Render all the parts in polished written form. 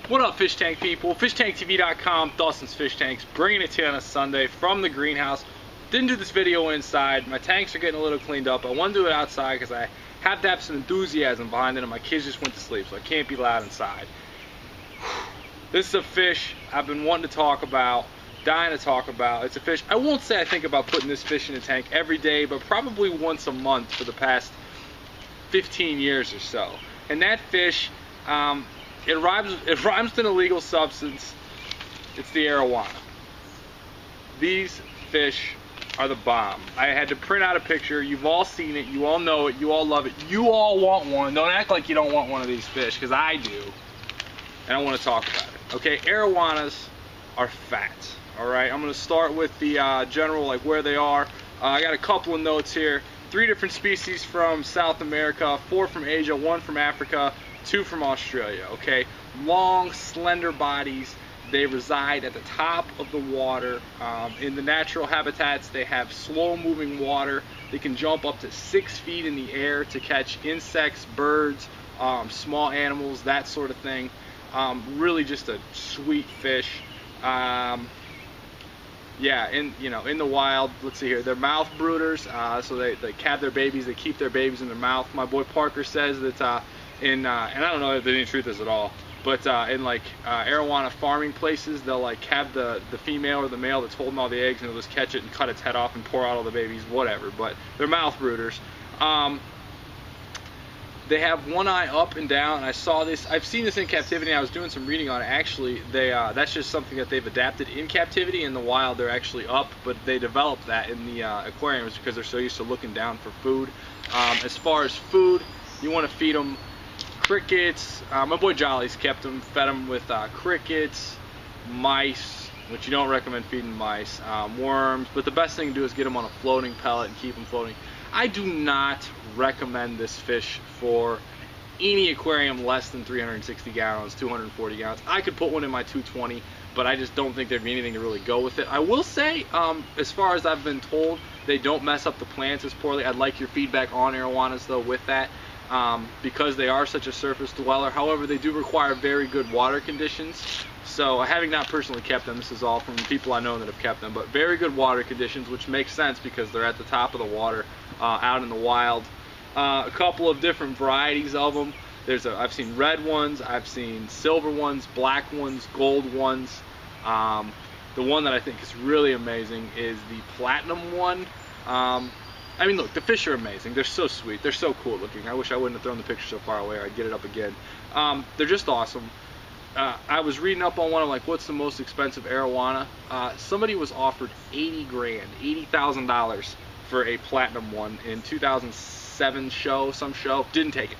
What up, fish tank people? FishTankTV.com, Dawson's Fish Tanks, bringing it to you on a Sunday from the greenhouse. Didn't do this video inside. My tanks are getting a little cleaned up. I want to do it outside because I have to have some enthusiasm behind it, and my kids just went to sleep, so I can't be loud inside. This is a fish I've been wanting to talk about, dying to talk about. It's a fish, I won't say I think about putting this fish in a tank every day, but probably once a month for the past 15 years or so. And that fish, it rhymes with an illegal substance. It's the arowana. These fish are the bomb. I had to print out a picture. You've all seen it. You all know it. You all love it. You all want one. Don't act like you don't want one of these fish, because I do. And I want to talk about it. Okay, arowanas are fat. Alright, I'm going to start with the general, like where they are. I got a couple of notes here. 3 different species from South America, 4 from Asia, 1 from Africa, 2 from Australia. Okay, long, slender bodies. They reside at the top of the water. In the natural habitats, they have slow-moving water. They can jump up to 6 feet in the air to catch insects, birds, small animals, that sort of thing. Really just a sweet fish. Yeah, in the wild, let's see here, they're mouth brooders, so they have their babies, they keep their babies in their mouth. My boy Parker says that and I don't know if there's any truth to this at all, but in like arowana farming places, they'll like have the female or the male that's holding all the eggs, and they'll just catch it and cut its head off and pour out all the babies, whatever. But they're mouth brooders. They have one eye up and down, and I saw this, I've seen this in captivity, and I was doing some reading on it. Actually, that's just something that they've adapted in captivity. In the wild, they're actually up, but they developed that in the aquariums because they're so used to looking down for food. As far as food, you want to feed them crickets. My boy Jolly's kept them, fed them with crickets, mice, which you don't recommend feeding mice, worms, but the best thing to do is get them on a floating pellet and keep them floating. I do not recommend this fish for any aquarium less than 360 gallons, 240 gallons. I could put one in my 220, but I just don't think there'd be anything to really go with it. I will say, as far as I've been told, they don't mess up the plants as poorly. I'd like your feedback on arowanas though with that, because they are such a surface dweller. However, they do require very good water conditions. So, having not personally kept them, this is all from people I know that have kept them, but very good water conditions, which makes sense because they're at the top of the water, out in the wild. A couple of different varieties of them. I've seen red ones, I've seen silver ones, black ones, gold ones. The one that I think is really amazing is the platinum one. I mean, look, the fish are amazing. They're so sweet. They're so cool looking. I wish I wouldn't have thrown the picture so far away, or I'd get it up again. They're just awesome. I was reading up on one of like what's the most expensive arowana. Somebody was offered 80 grand, $80,000 for a platinum one in 2007 show, some show. Didn't take it.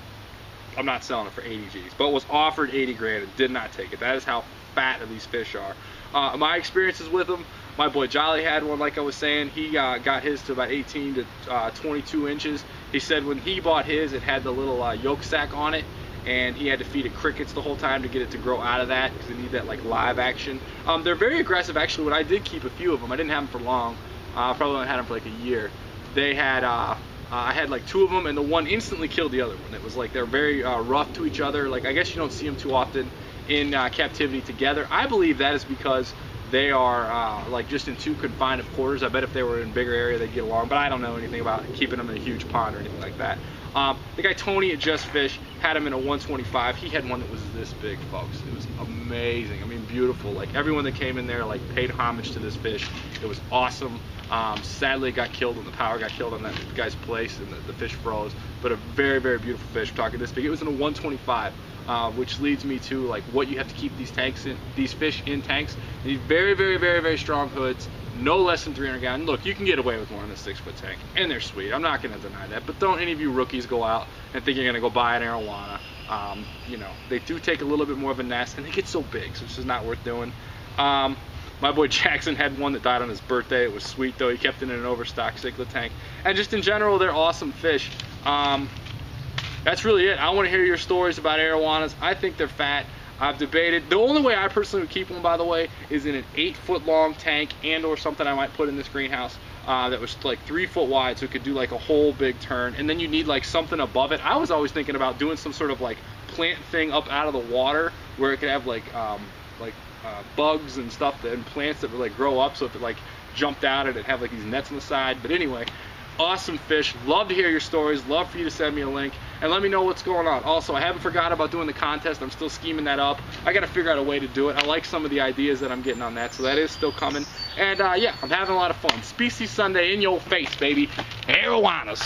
I'm not selling it for 80 G's, but was offered 80 grand and did not take it. That is how fat these fish are. My experiences with them, my boy Jolly had one, like I was saying. He got his to about 18 to 22 inches. He said when he bought his, it had the little yolk sac on it, and he had to feed it crickets the whole time to get it to grow out of that because they need that like live action. They're very aggressive. Actually, when I did keep a few of them, I didn't have them for long. Probably only had them for like a year. They had I had like 2 of them, and the one instantly killed the other one. It was like they're very rough to each other. Like, I guess you don't see them too often in captivity together. I believe that is because they are like just in 2 confined quarters. I bet if they were in a bigger area they'd get along, but I don't know anything about keeping them in a huge pond or anything like that. The guy Tony at Just Fish had him in a 125. He had one that was this big, folks. It was amazing. I mean, beautiful. Like, everyone that came in there like paid homage to this fish. It was awesome. Sadly, it got killed when the power got killed on that guy's place, and the fish froze. But a very, very beautiful fish. I'm talking this big. It was in a 125, which leads me to like what you have to keep these fish in tanks. You need very, very, very, very strong hoods. No less than 300 gallons. Look, you can get away with one in a 6-foot tank, and they're sweet. I'm not going to deny that. But don't any of you rookies go out and think you're going to go buy an arowana. You know, they do take a little bit more of a nest, and they get so big, so it's just not worth doing. My boy Jackson had one that died on his birthday. It was sweet, though. He kept it in an overstocked cichlid tank. And just in general, they're awesome fish. That's really it. I want to hear your stories about arowanas. I think they're fat. I've debated. The only way I personally would keep one, by the way, is in an 8-foot long tank and or something I might put in this greenhouse that was like 3 foot wide, so it could do like a whole big turn. And then you need like something above it. I was always thinking about doing some sort of like plant thing up out of the water where it could have like bugs and stuff and plants that would like grow up. So if it like jumped out, it'd have like these nets on the side. But anyway, awesome fish. Love to hear your stories. Love for you to send me a link and let me know what's going on. Also, I haven't forgot about doing the contest. I'm still scheming that up. I got to figure out a way to do it. I like some of the ideas that I'm getting on that, so that is still coming. And yeah, I'm having a lot of fun. Species Sunday in your face, baby. Arowanas.